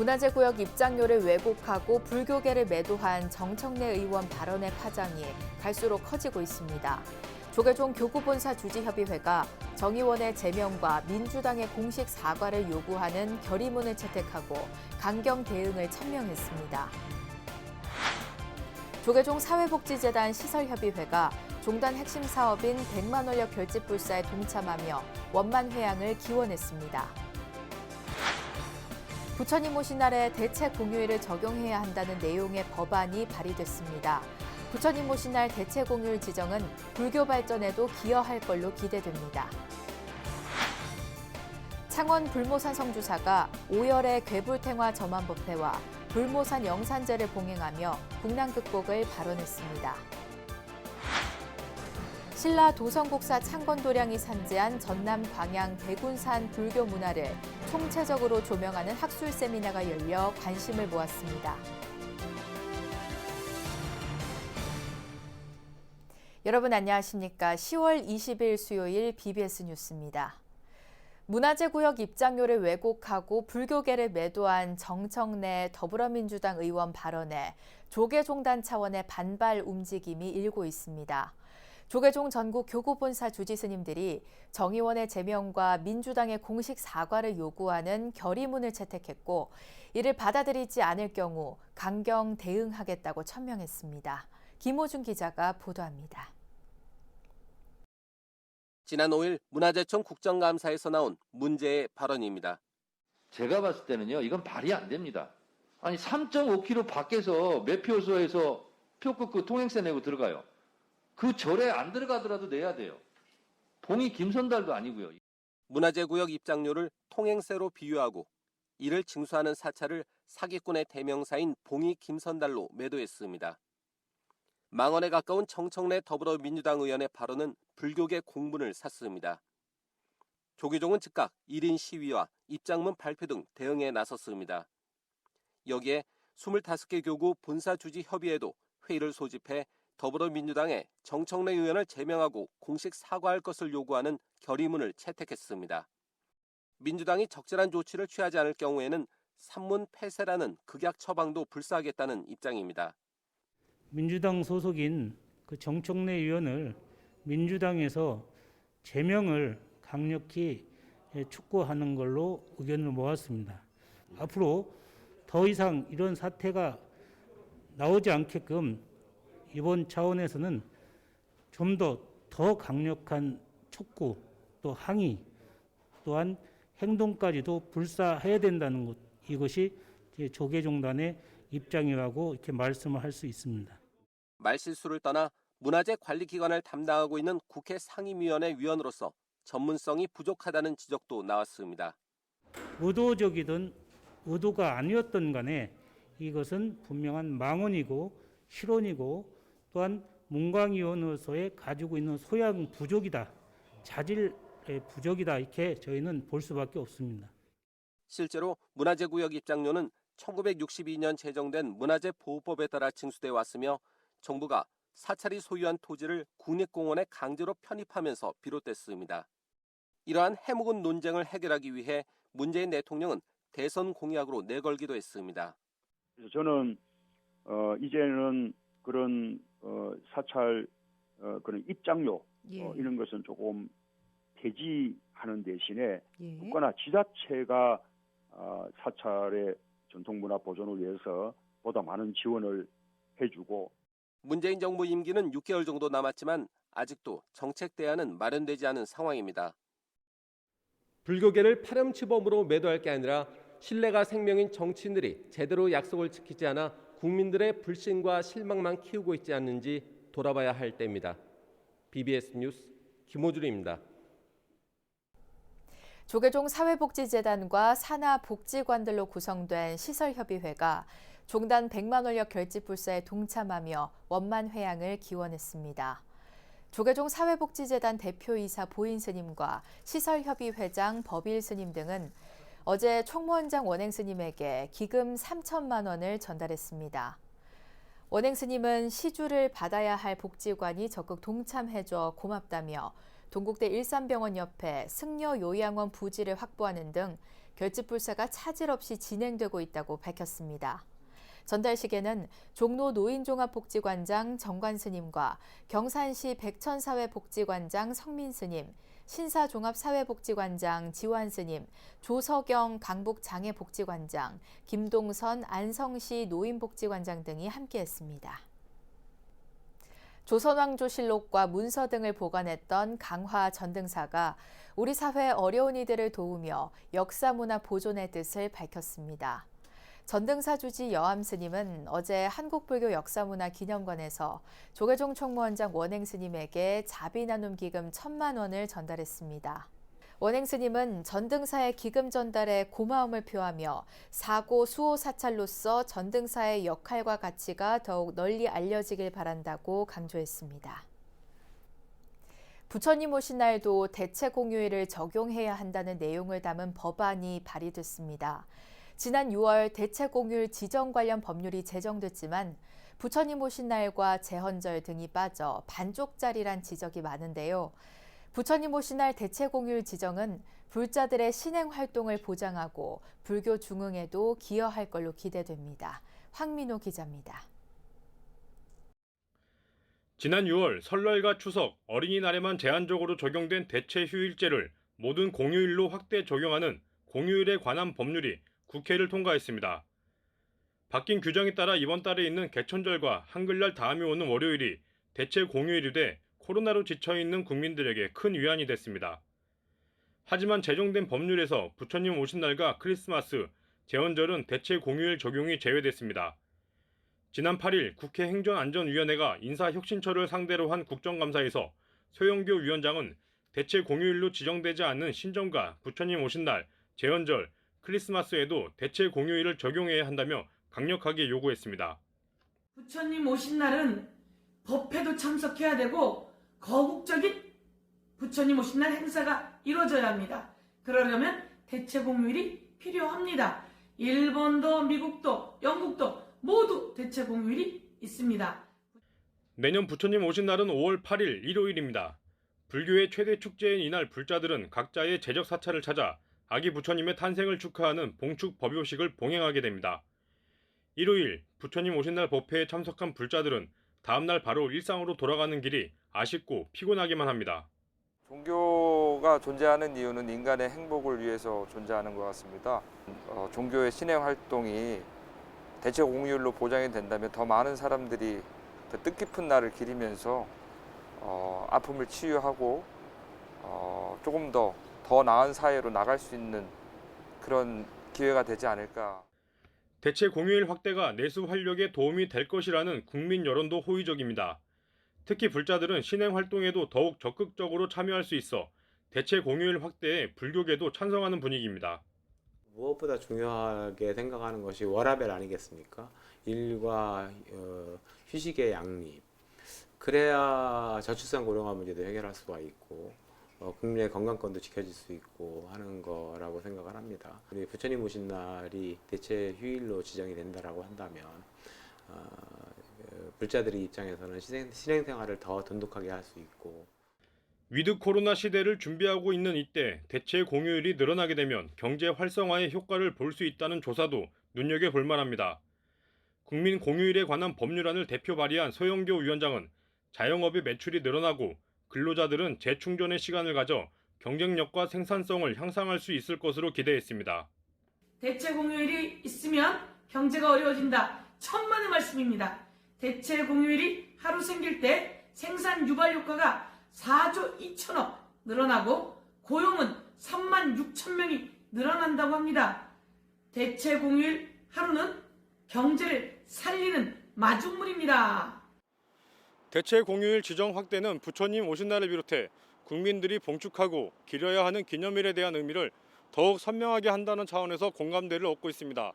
문화재구역 입장료를 왜곡하고 불교계를 매도한 정청래 의원 발언의 파장이 갈수록 커지고 있습니다. 조계종 교구본사 주지협의회가 정 의원의 제명과 민주당의 공식 사과를 요구하는 결의문을 채택하고 강경 대응을 천명했습니다. 조계종 사회복지재단 시설협의회가 종단 핵심 사업인 100만 원력 결집불사에 동참하며 원만 회양을 기원했습니다. 부처 이모 신날에 대체 공휴일을 적용해야 한다는 내용의 법안이 발의됐습니다. 부처 이모 신날 대체 공휴일 지정은 불교 발전에도 기여할 걸로 기대됩니다. 창원 불모산 성주사가 5열의 괴불탱화 점안법회와 불모산 영산제를 봉행하며 국난극복을 발언했습니다. 신라 도성국사 창건도량이 산지한 전남 광양 대군산 불교 문화를 총체적으로 조명하는 학술 세미나가 열려 관심을 모았습니다. 여러분 안녕하십니까? 10월 20일 수요일 BBS 뉴스입니다. 문화재구역 입장료를 왜곡하고 불교계를 매도한 정청래 더불어민주당 의원 발언에 조계종단 차원의 반발 움직임이 일고 있습니다. 조계종 전국 교구본사 주지 스님들이 정 의원의 제명과 민주당의 공식 사과를 요구하는 결의문을 채택했고 이를 받아들이지 않을 경우 강경 대응하겠다고 천명했습니다. 김호준 기자가 보도합니다. 지난 5일 문화재청 국정감사에서 나온 문제의 발언입니다. 제가 봤을 때는요, 이건 말이 안 됩니다. 아니 3.5km 밖에서 매표소에서 표 끊고 통행세 내고 들어가요. 그 절에 안 들어가더라도 내야 돼요. 봉이 김선달도 아니고요. 문화재구역 입장료를 통행세로 비유하고 이를 징수하는 사찰을 사기꾼의 대명사인 봉이 김선달로 매도했습니다. 망언에 가까운 정청래 더불어민주당 의원의 발언은 불교계 공분을 샀습니다. 조계종은 즉각 1인 시위와 입장문 발표 등 대응에 나섰습니다. 여기에 25개 교구 본사 주지 협의회도 회의를 소집해 더불어민주당의 정청래 의원을 제명하고 공식 사과할 것을 요구하는 결의문을 채택했습니다. 민주당이 적절한 조치를 취하지 않을 경우에는 산문 폐쇄라는 극약 처방도 불사하겠다는 입장입니다. 민주당 소속인 그 정청래 의원을 민주당에서 제명을 강력히 촉구하는 걸로 의견을 모았습니다. 앞으로 더 이상 이런 사태가 나오지 않게끔 이번 차원에서는 좀 더 강력한 촉구, 또 항의, 또한 행동까지도 불사해야 된다는 것, 이것이 조계종단의 입장이라고 이렇게 말씀을 할 수 있습니다. 말실수를 떠나 문화재 관리기관을 담당하고 있는 국회 상임위원회 위원으로서 전문성이 부족하다는 지적도 나왔습니다. 의도적이든 의도가 아니었던 간에 이것은 분명한 망언이고 실언이고 또한 문광위원회소에 가지고 있는 소양 부족이다, 자질 부족이다, 이렇게 저희는 볼 수밖에 없습니다. 실제로 문화재구역 입장료는 1962년 제정된 문화재보호법에 따라 징수돼 왔으며 정부가 사찰이 소유한 토지를 국립공원에 강제로 편입하면서 비롯됐습니다. 이러한 해묵은 논쟁을 해결하기 위해 문재인 대통령은 대선 공약으로 내걸기도 했습니다. 저는 이제는 그런 사찰 그런 입장료 이런 것은 조금 폐지하는 대신에 국가나 지자체가 사찰의 전통문화 보존을 위해서 보다 많은 지원을 해주고. 문재인 정부 임기는 6개월 정도 남았지만 아직도 정책 대안은 마련되지 않은 상황입니다. 불교계를 파렴치범으로 매도할 게 아니라 신뢰가 생명인 정치인들이 제대로 약속을 지키지 않아 국민들의 불신과 실망만 키우고 있지 않는지 돌아봐야 할 때입니다. BBS 뉴스 김호준입니다. 조계종 사회복지재단과 산하복지관들로 구성된 시설협의회가 종단 100만 원력 결집불사에 동참하며 원만 회양을 기원했습니다. 조계종 사회복지재단 대표이사 보인스님과 시설협의회장 법일스님 등은 어제 총무원장 원행스님에게 기금 3천만 원을 전달했습니다. 원행스님은 시주를 받아야 할 복지관이 적극 동참해줘 고맙다며 동국대 일산병원 옆에 승려 요양원 부지를 확보하는 등 결집불사가 차질 없이 진행되고 있다고 밝혔습니다. 전달식에는 종로 노인종합복지관장 정관스님과 경산시 백천사회복지관장 성민스님, 신사종합사회복지관장 지환스님, 조석영 강북장애복지관장, 김동선 안성시 노인복지관장 등이 함께했습니다. 조선왕조실록과 문서 등을 보관했던 강화 전등사가 우리 사회 어려운 이들을 도우며 역사문화 보존의 뜻을 밝혔습니다. 전등사 주지 여암스님은 어제 한국불교역사문화기념관에서 조계종 총무원장 원행스님에게 자비나눔 기금 1,000만 원을 전달했습니다. 원행스님은 전등사의 기금 전달에 고마움을 표하며 사고 수호 사찰로서 전등사의 역할과 가치가 더욱 널리 알려지길 바란다고 강조했습니다. 부처님 오신 날도 대체 공휴일을 적용해야 한다는 내용을 담은 법안이 발의됐습니다. 지난 6월 대체 공휴일 지정 관련 법률이 제정됐지만 부처님 오신 날과 제헌절 등이 빠져 반쪽짜리란 지적이 많은데요. 부처님 오신 날 대체 공휴일 지정은 불자들의 신행 활동을 보장하고 불교 중흥에도 기여할 걸로 기대됩니다. 황민호 기자입니다. 지난 6월 설날과 추석, 어린이날에만 제한적으로 적용된 대체 휴일제를 모든 공휴일로 확대 적용하는 공휴일에 관한 법률이 국회를 통과했습니다. 바뀐 규정에 따라 이번 달에 있는 개천절과 한글날 다음이 오는 월요일이 대체 공휴일이 돼 코로나로 지쳐있는 국민들에게 큰 위안이 됐습니다. 하지만 제정된 법률에서 부처님 오신 날과 크리스마스, 제헌절은 대체 공휴일 적용이 제외됐습니다. 지난 8일 국회 행정안전위원회가 인사혁신처를 상대로 한 국정감사에서 소영교 위원장은 대체 공휴일로 지정되지 않는 신정과 부처님 오신 날, 제헌절, 크리스마스에도 대체 공휴일을 적용해야 한다며 강력하게 요구했습니다. 부처님 오신 날은 법회도 참석해야 되고 거국적인 부처님 오신 날 행사가 이루어져야 합니다. 그러려면 대체 공휴일이 필요합니다. 일본도 미국도 영국도 모두 대체 공휴일이 있습니다. 내년 부처님 오신 날은 5월 8일 일요일입니다. 불교의 최대 축제인 이날 불자들은 각자의 제적 사찰을 찾아 아기 부처님의 탄생을 축하하는 봉축 법요식을 봉행하게 됩니다. 일요일 부처님 오신 날 법회에 참석한 불자들은 다음날 바로 일상으로 돌아가는 길이 아쉽고 피곤하기만 합니다. 종교가 존재하는 이유는 인간의 행복을 위해서 존재하는 것 같습니다. 종교의 신행 활동이 대체 공휴일로 보장이 된다면 더 많은 사람들이 더 뜻깊은 날을 기리면서 아픔을 치유하고 조금 더 나은 사회로 나갈 수 있는 그런 기회가 되지 않을까. 대체 공휴일 확대가 내수 활력에 도움이 될 것이라는 국민 여론도 호의적입니다. 특히 불자들은 신행 활동에도 더욱 적극적으로 참여할 수 있어 대체 공휴일 확대에 불교계도 찬성하는 분위기입니다. 무엇보다 중요하게 생각하는 것이 워라밸 아니겠습니까? 일과 휴식의 양립. 그래야 저출산 고령화 문제도 해결할 수가 있고 국민의 건강권도 지켜질 수 있고 하는 거라고 생각을 합니다. 우리 부처님 오신 날이 대체 휴일로 지정이 된다라고 한다면 불자들의 입장에서는 신행생활을 더 돈독하게 할 수 있고 위드 코로나 시대를 준비하고 있는 이때 대체 공휴일이 늘어나게 되면 경제 활성화의 효과를 볼 수 있다는 조사도 눈여겨볼 만합니다. 국민 공휴일에 관한 법률안을 대표 발의한 소영교 위원장은 자영업의 매출이 늘어나고 근로자들은 재충전의 시간을 가져 경쟁력과 생산성을 향상할 수 있을 것으로 기대했습니다. 대체 공휴일이 있으면 경제가 어려워진다. 천만의 말씀입니다. 대체 공휴일이 하루 생길 때 생산 유발 효과가 4조 2천억 늘어나고 고용은 3만 6천 명이 늘어난다고 합니다. 대체 공휴일 하루는 경제를 살리는 마중물입니다. 대체 공휴일 지정 확대는 부처님 오신 날을 비롯해 국민들이 봉축하고 기려야 하는 기념일에 대한 의미를 더욱 선명하게 한다는 차원에서 공감대를 얻고 있습니다.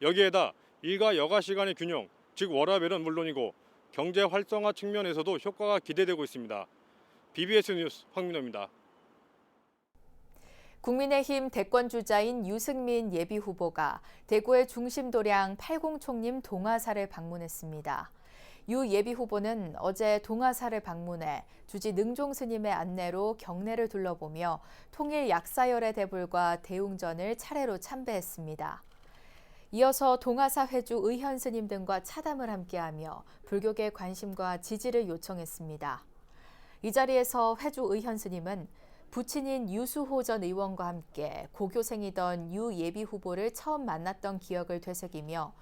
여기에다 일과 여가 시간의 균형, 즉 워라밸은 물론이고 경제 활성화 측면에서도 효과가 기대되고 있습니다. BBS 뉴스 황민호입니다. 국민의힘 대권주자인 유승민 예비후보가 대구의 중심도량 팔공총림 동화사를 방문했습니다. 유 예비 후보는 어제 동아사를 방문해 주지 능종 스님의 안내로 경내를 둘러보며 통일 약사열애 대불과 대웅전을 차례로 참배했습니다. 이어서 동아사 회주 의현 스님 등과 차담을 함께하며 불교계 관심과 지지를 요청했습니다. 이 자리에서 회주 의현 스님은 부친인 유수호 전 의원과 함께 고교생이던 유 예비 후보를 처음 만났던 기억을 되새기며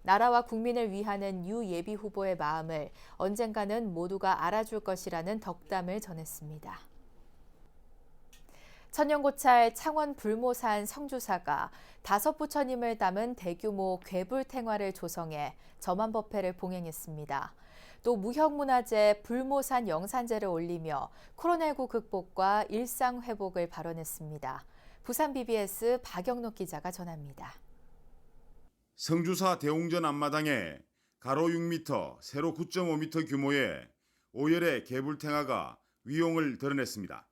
나라와 국민을 위하는 유 예비 후보의 마음을 언젠가는 모두가 알아줄 것이라는 덕담을 전했습니다. 천년고찰 창원 불모산 성주사가 5부처님을 담은 대규모 괴불탱화를 조성해 점안법회를 봉행했습니다. 또 무형문화재 불모산 영산제를 올리며 코로나19 극복과 일상 회복을 발언했습니다. 부산 BBS 박영록 기자가 전합니다. 성주사 대웅전 앞마당에 가로 6m, 세로 9.5m 규모의 5열의 괴불탱화가 위용을 드러냈습니다.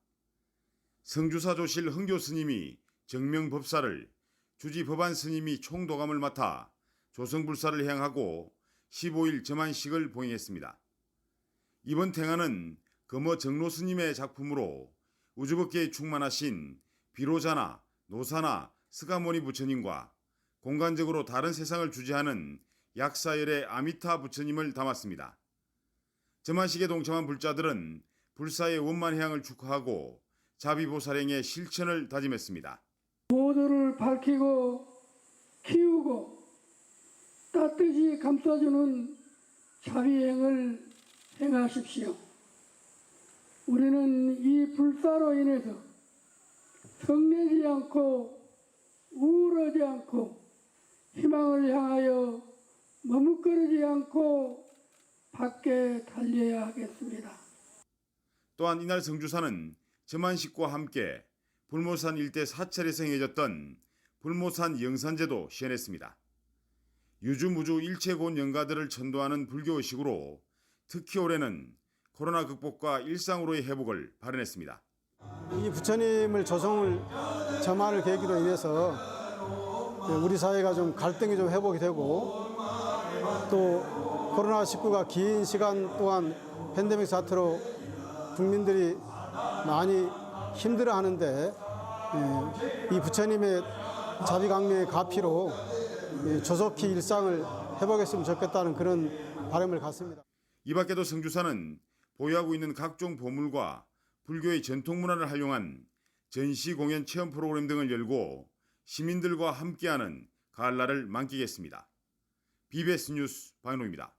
성주사 조실 흥교 스님이 정명법사를, 주지 법안 스님이 총도감을 맡아 조성불사를 행하고 15일 점안식을 봉행했습니다. 이번 탱화는 금어 정로 스님의 작품으로 우주법계에 충만하신 비로자나 노사나 스가모니 부처님과 공간적으로 다른 세상을 주재하는 약사열의 아미타 부처님을 담았습니다. 점안식에 동참한 불자들은 불사의 원만해양을 축하하고 자비보살행의 실천을 다짐했습니다. 모두를 밝히고 키우고 따뜻이 감싸주는 자비행을 행하십시오. 우리는 이 불사로 인해서 성내지 않고 우울하지 않고 희망을 향하여 머뭇거리지 않고 밖에 달려야 하겠습니다. 또한 이날 성주사는 점안식과 함께 불모산 일대 사찰에서 행해졌던 불모산 영산제도 시연했습니다. 유주무주 일체곤 영가들을 천도하는 불교의식으로 특히 올해는 코로나 극복과 일상으로의 회복을 발언했습니다. 이 부처님을 조성을 점안을 계기로 인해서 우리 사회가 좀 갈등이 좀 회복이 되고 또 코로나19가 긴 시간 동안 팬데믹 사태로 국민들이 많이 힘들어하는데 이 부처님의 자비강림의 가피로 조속히 일상을 회복했으면 좋겠다는 그런 바람을 갖습니다. 이 밖에도 성주사는 보유하고 있는 각종 보물과 불교의 전통문화를 활용한 전시 공연 체험 프로그램 등을 열고 시민들과 함께하는 가을날을 만끽했습니다. BBS 뉴스 박노입니다.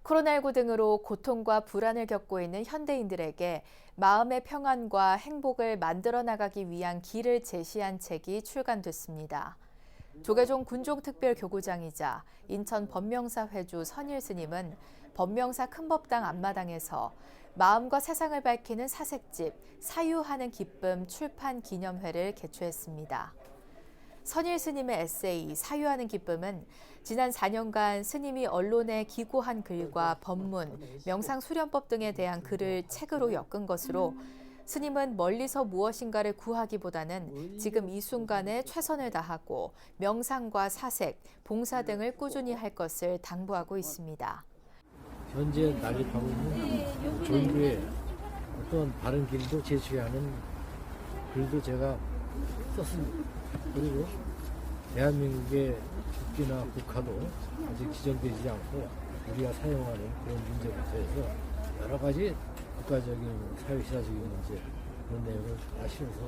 코로나19 등으로 고통과 불안을 겪고 있는 현대인들에게 마음의 평안과 행복을 만들어 나가기 위한 길을 제시한 책이 출간됐습니다. 조계종 군종특별교구장이자 인천 법명사 회주 선일 스님은 법명사 큰법당 앞마당에서 마음과 세상을 밝히는 사색집 사유하는 기쁨 출판 기념회를 개최했습니다. 선일 스님의 에세이 사유하는 기쁨은 지난 4년간 스님이 언론에 기고한 글과 법문, 명상수련법 등에 대한 글을 책으로 엮은 것으로 스님은 멀리서 무엇인가를 구하기보다는 지금 이 순간에 최선을 다하고 명상과 사색, 봉사 등을 꾸준히 할 것을 당부하고 있습니다. 현재 난립하고 있는 종교의 어떤 바른 길도 제시하는 글도 제가 썼습니다. 그리고 대한민국의 국기나 국화도 아직 지정되지 않고 우리가 사용하는 그런 문제부터 해서 여러 가지 국가적인 사회시사적인 문제 그런 내용을 다 실어서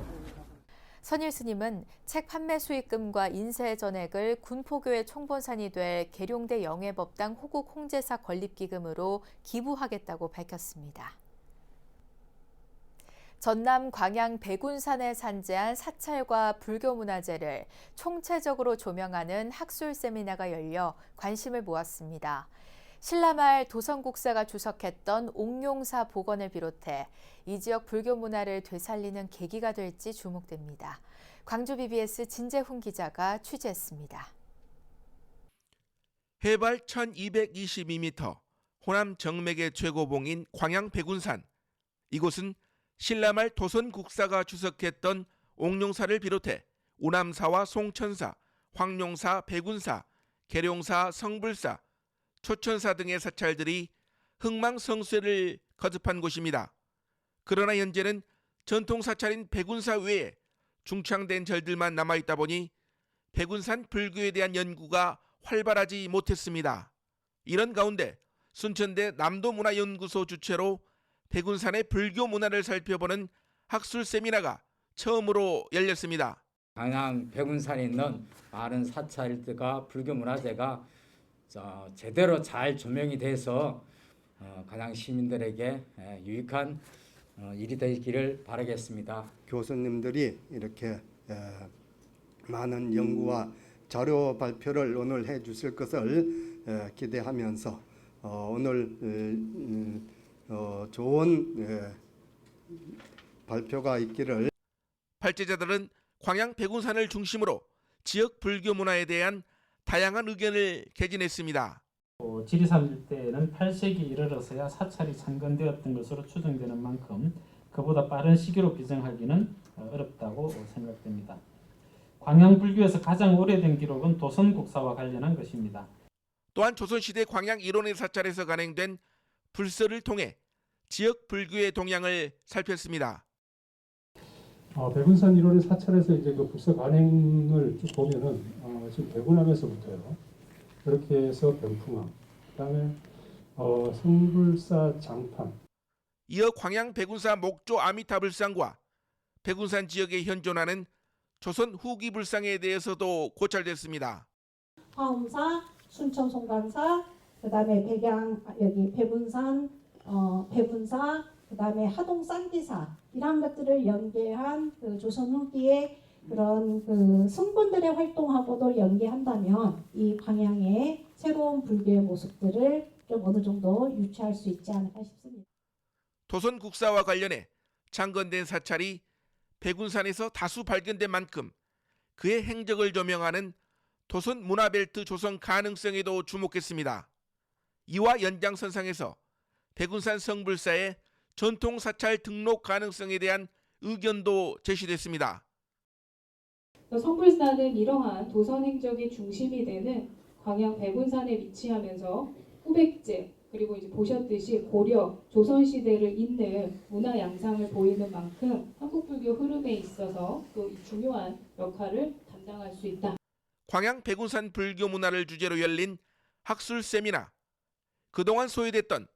선일 스님은 책 판매 수익금과 인쇄 전액을 군포교회 총본산이 될 계룡대 영해법당 호국 홍제사 건립기금으로 기부하겠다고 밝혔습니다. 전남 광양 백운산에 산재한 사찰과 불교문화재를 총체적으로 조명하는 학술 세미나가 열려 관심을 모았습니다. 신라말 도성국사가 주석했던 옥룡사 복원을 비롯해 이 지역 불교 문화를 되살리는 계기가 될지 주목됩니다. 광주 BBS 진재훈 기자가 취재했습니다. 해발 1222m, 호남 정맥의 최고봉인 광양 백운산. 이곳은 신라말 도선국사가 주석했던 옥룡사를 비롯해 우남사와 송천사, 황룡사, 백운사, 계룡사, 성불사, 초천사 등의 사찰들이 흥망성쇠를 거듭한 곳입니다. 그러나 현재는 전통 사찰인 백운사 외에 중창된 절들만 남아있다 보니 백운산 불교에 대한 연구가 활발하지 못했습니다. 이런 가운데 순천대 남도문화연구소 주최로 백운산의 불교 문화를 살펴보는 학술 세미나가 처음으로 열렸습니다. 광양 백운산에 있는 많은 사찰들과 불교 문화재가 제대로 잘 조명이 돼서 광양 시민들에게 유익한 일이 되기를 바라겠습니다. 교수님들이 이렇게 많은 연구와 자료 발표를 오늘 해 주실 것을 기대하면서 오늘 좋은 발표가 있기를. 발제자들은 광양 백운산을 중심으로 지역 불교 문화에 대한 다양한 의견을 개진했습니다. 지리산 일대에는 8세기 이르러서야 사찰이 창건되었던 것으로 추정되는 만큼 그보다 빠른 시기로 비정하기는 어렵다고 생각됩니다. 광양 불교에서 가장 오래된 기록은 도선국사와 관련한 것입니다. 또한 조선시대 광양 일원의 사찰에서 간행된 불서를 통해 지역 불교의 동향을 살폈습니다. 백운산 일원의 사찰에서 이제 그 불서 간행을 쭉 보면은 지금 백운함에서부터요. 그렇게 해서 병풍함, 그다음에 성불사 장판. 이어 광양 백운사 목조 아미타 불상과 백운산 지역에 현존하는 조선 후기 불상에 대해서도 고찰됐습니다. 화엄사, 순천 송광사, 그다음에 여기 백운산 백운사, 그다음에 하동 쌍기사 이런 것들을 연계한 그 조선 후기의 그런 그 성분들의 활동하고도 연계한다면 이 광양의 새로운 불교의 모습들을 좀 어느 정도 유추할 수 있지 않을까 싶습니다. 조선 국사와 관련해 창건된 사찰이 백운산에서 다수 발견된 만큼 그의 행적을 조명하는 조선 문화벨트 조성 가능성에도 주목했습니다. 이와 연장선상에서 백운산 성불사의 전통 사찰 등록 가능성에 대한 의견도 제시됐습니다. 성불사는 이러한 도선 행적의 중심이 되는 광양 백운산에 위치하면서 후백제 그리고 이제 보셨듯이 고려, 조선 시대를 잇는 문화 양상을 보이는 만큼 한국 불교 흐름에 있어서 또 중요한 역할을 담당할 수 있다. 광양 백운산 불교 문화를 주제로 열린 학술 세미나. 그동안 소외됐던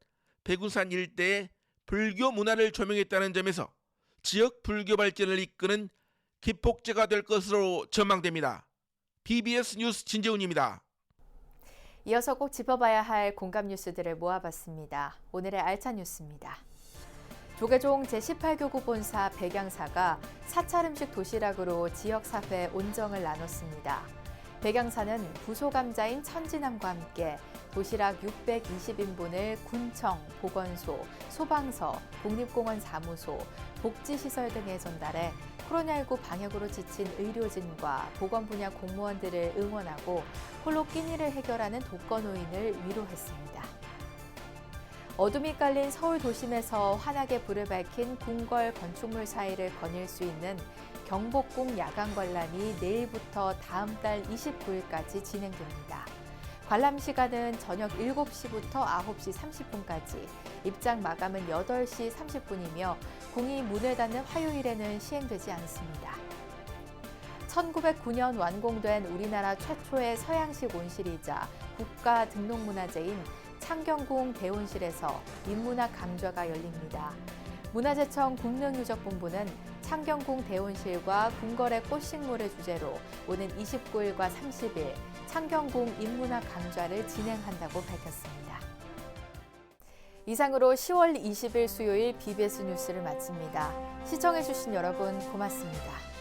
백운산 일대의 불교 문화를 조명했다는 점에서 지역 불교 발전을 이끄는 기폭제가 될 것으로 전망됩니다. BBS 뉴스 진재훈입니다. 이어서 꼭 짚어봐야 할 공감 뉴스들을 모아봤습니다. 오늘의 알찬 뉴스입니다. 조계종 제18교구 본사 백양사가 사찰 음식 도시락으로 지역사회 온정을 나눴습니다. 백양사는 부소감자인 천진함과 함께 도시락 620인분을 군청, 보건소, 소방서, 국립공원 사무소, 복지시설 등에 전달해 코로나19 방역으로 지친 의료진과 보건 분야 공무원들을 응원하고 홀로 끼니를 해결하는 독거노인을 위로했습니다. 어둠이 깔린 서울 도심에서 환하게 불을 밝힌 궁궐 건축물 사이를 거닐 수 있는 경복궁 야간 관람이 내일부터 다음 달 29일까지 진행됩니다. 관람 시간은 저녁 7시부터 9시 30분까지, 입장 마감은 8시 30분이며 궁이 문을 닫는 화요일에는 시행되지 않습니다. 1909년 완공된 우리나라 최초의 서양식 온실이자 국가 등록문화재인 창경궁 대온실에서 인문학 강좌가 열립니다. 문화재청 국능유적본부는 창경궁 대온실과 궁궐의 꽃식물을 주제로 오는 29일과 30일 창경궁 인문학 강좌를 진행한다고 밝혔습니다. 이상으로 10월 20일 수요일 BBS 뉴스를 마칩니다. 시청해주신 여러분 고맙습니다.